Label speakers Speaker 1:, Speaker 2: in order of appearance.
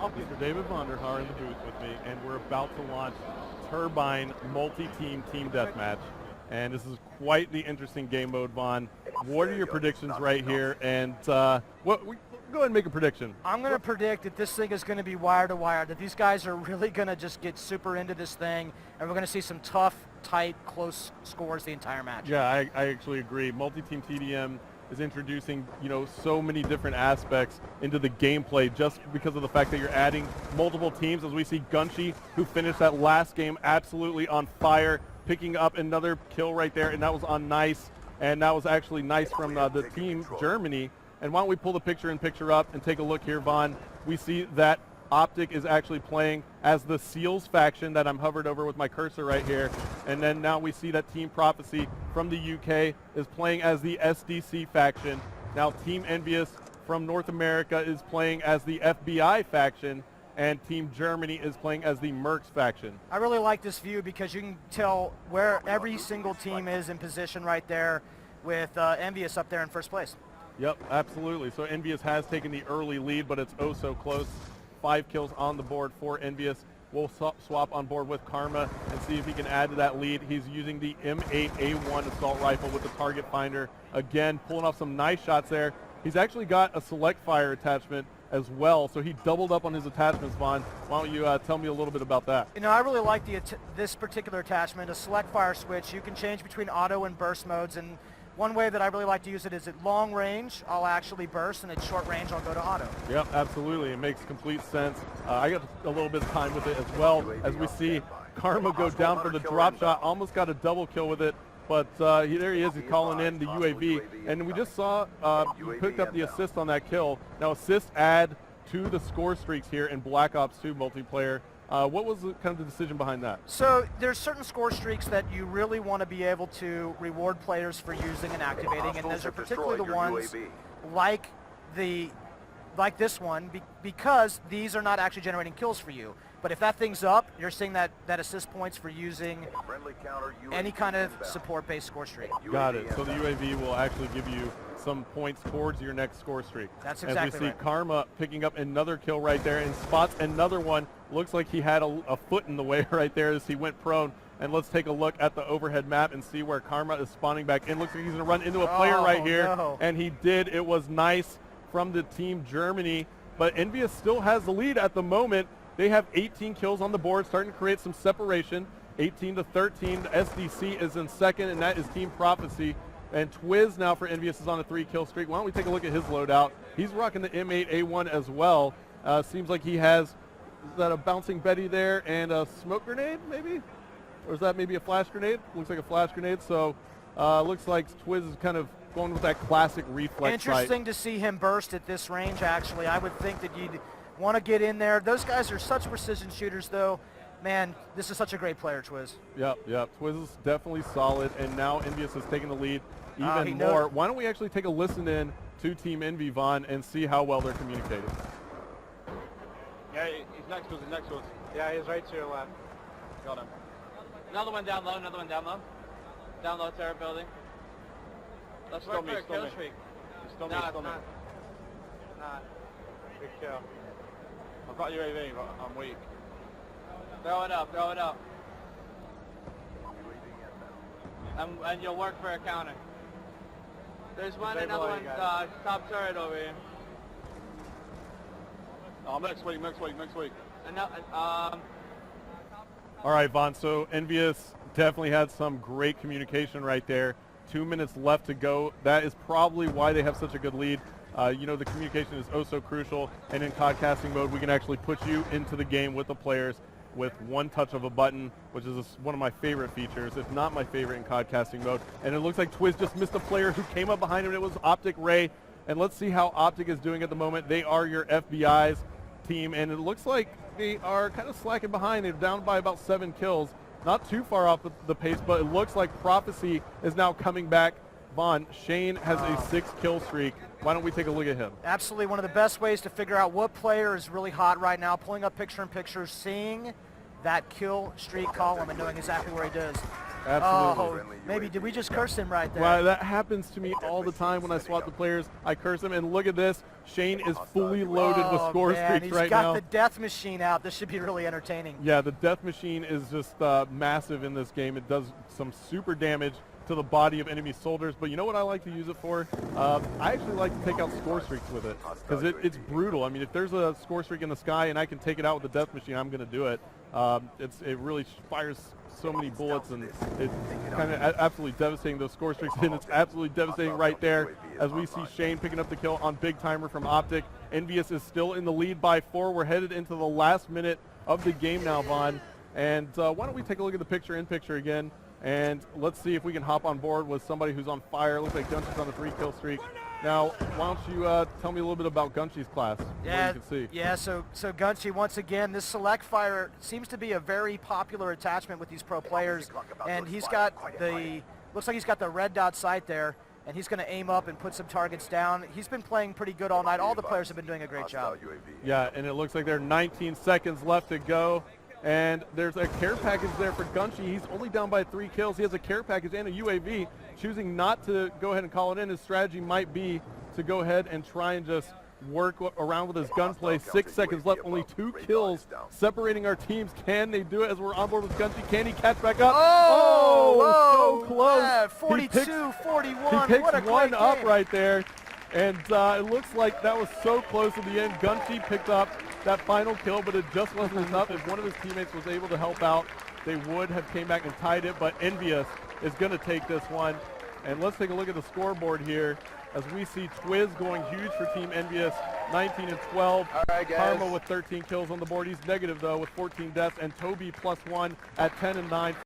Speaker 1: Mr. David Vonderhaar in the booth with me, and we're about to launch Turbine multi-team team deathmatch. And this is quite the interesting game mode, Vaughn. What are your predictions right here? And go ahead and make a prediction.
Speaker 2: I'm going to predict that this thing is going to be wire to wire, that these guys are really going to just get super into this thing, and we're going to see some tough, tight, close scores the entire match.
Speaker 1: Yeah, I actually agree. Multi-team TDM is introducing, so many different aspects into the gameplay just because of the fact that you're adding multiple teams, as we see Gunshi, who finished that last game absolutely on fire, picking up another kill right there, and that was on Nice, and that was actually Nice from the team Germany. And why don't we pull the picture up and take a look here, Vaughn. We see that Optic is actually playing as the Seals faction that I'm hovered over with my cursor right here. And then now we see that Team Prophecy from the UK is playing as the SDC faction. Now Team Envious from North America is playing as the FBI faction, and Team Germany is playing as the Mercs faction.
Speaker 2: I really like this view because you can tell where every single team is in position right there, with Envious up there in first place.
Speaker 1: Yep, absolutely. So Envious has taken the early lead, but it's oh so close. 5 kills on the board for Envious. We'll swap on board with Karma and see if he can add to that lead. He's using the M8A1 assault rifle with the target finder. Again, pulling off some nice shots there. He's actually got a select fire attachment as well, so he doubled up on his attachments, Vaughn. Why don't you tell me a little bit about that?
Speaker 2: I really like this particular attachment, a select fire switch. You can change between auto and burst modes, and one way that I really like to use it is at long range, I'll actually burst, and at short range, I'll go to auto.
Speaker 1: Yep, absolutely. It makes complete sense. I got a little bit of time with it as well, as we see Karma go down for the drop shot, almost got a double kill with it, but there he is, he's calling in the UAV. And we just saw he picked up the assist on that kill. Now assists add to the score streaks here in Black Ops 2 multiplayer. What was kind of the decision behind that?
Speaker 2: So there's certain score streaks that you really want to be able to reward players for using and activating, and those are particularly the ones like this one, because these are not actually generating kills for you. But if that thing's up, you're seeing that assist points for using any kind of support-based score streak.
Speaker 1: Got it. So the UAV will actually give you some points towards your next score streak.
Speaker 2: That's exactly right.
Speaker 1: As we see Karma picking up another kill right there and spots another one. Looks like he had a foot in the way right there as he went prone. And let's take a look at the overhead map and see where Karma is spawning back in. Looks like he's going to run into a player right here.
Speaker 2: No.
Speaker 1: And he did. It was Nice from the Team Germany. But Envious still has the lead at the moment. They have 18 kills on the board, starting to create some separation. 18 to 13. The SDC is in second, and that is Team Prophecy. And Twiz now for Envious is on a 3-kill streak. Why don't we take a look at his loadout? He's rocking the M8A1 as well. Seems like he has, is that a bouncing Betty there and a smoke grenade maybe? Or is that maybe a flash grenade? Looks like a flash grenade. So looks like Twiz is kind of going with that classic reflex
Speaker 2: Interesting to see him burst at this range, actually. I would think that you'd want to get in there. Those guys are such precision shooters, though. Man, this is such a great player, Twiz.
Speaker 1: Yep. Twiz is definitely solid, and now Envious has taken the lead even more. Why don't we actually take a listen in to Team Envy, Vaughn, and see how well they're communicating?
Speaker 3: Yeah, he's next to us, Yeah, he's right to your left. Got him. Another one down low, Down low, terror building. Let's still me. Still me. Nah. Good kill. I've got UAV, but I'm weak. Throw it up. And you'll work for a counter. There's another one, top turret over here. Oh, next week. And
Speaker 1: all right, Vaughn, so Envious definitely had some great communication right there. 2 minutes left to go. That is probably why they have such a good lead. The communication is oh so crucial, and in COD-casting mode, we can actually put you into the game with the players with one touch of a button, which is one of my favorite features, if not my favorite in COD-casting mode. And it looks like Twiz just missed a player who came up behind him. It was Optic Ray, and let's see how Optic is doing at the moment. They are your FBI's team, and it looks like they are kind of slacking behind. They're down by about 7 kills. Not too far off the pace, but it looks like Prophecy is now coming back. Vaughn, Shane has a 6-kill streak. Why don't we take a look at him?
Speaker 2: Absolutely one of the best ways to figure out what player is really hot right now, pulling up picture-in-picture, seeing that kill streak column and knowing exactly where he does.
Speaker 1: Absolutely.
Speaker 2: Oh, maybe did we just curse him right there?
Speaker 1: Well, that happens to me all the time when I swap the players. I curse him, and look at this. Shane is fully loaded with score streaks right now.
Speaker 2: He's got the death machine out. This should be really entertaining.
Speaker 1: Yeah, the death machine is just massive in this game. It does some super damage to the body of enemy soldiers, but you know what I like to use it for? I actually like to take out score streaks with it, because it's brutal. I mean, if there's a score streak in the sky and I can take it out with the death machine, I'm going to do it. It really fires so many bullets, and it's kind of absolutely devastating, those score streaks, and it's absolutely devastating right there as we see Shane picking up the kill on Big Timer from Optic. Envious is still in the lead by 4. We're headed into the last minute of the game now, Vaughn, and why don't we take a look at the picture-in-picture again, and let's see if we can hop on board with somebody who's on fire. Looks like Gunshy's on a 3-kill streak. Now, why don't you tell me a little bit about Gunshy's class,
Speaker 2: Yeah,
Speaker 1: what you can see.
Speaker 2: yeah. So Gunshy, once again, this select fire seems to be a very popular attachment with these pro players, and he's got looks like he's got the red dot sight there, and he's going to aim up and put some targets down. He's been playing pretty good all night. All the players have been doing a great job.
Speaker 1: Yeah, and it looks like there are 19 seconds left to go. And there's a care package there for Gunshy. He's only down by 3 kills. He has a care package and a UAV. Choosing not to go ahead and call it in, his strategy might be to go ahead and try and just work around with his gunplay. 6 seconds left, only 2 kills separating our teams. Can they do it as we're on board with Gunshy? Can he catch back up?
Speaker 2: Oh,
Speaker 1: so close.
Speaker 2: Yeah, 42-41.
Speaker 1: He picks
Speaker 2: what a great
Speaker 1: one up
Speaker 2: game.
Speaker 1: right there. And it looks like that was so close at the end. Gunshy picked up that final kill, but it just wasn't enough. If one of his teammates was able to help out, they would have came back and tied it, but Envious is going to take this one. And let's take a look at the scoreboard here as we see Twiz going huge for Team Envious, 19 and 12.
Speaker 4: All right, guys.
Speaker 1: Karma with 13 kills on the board. He's negative, though, with 14 deaths, and Toby +1 at 10 and 9.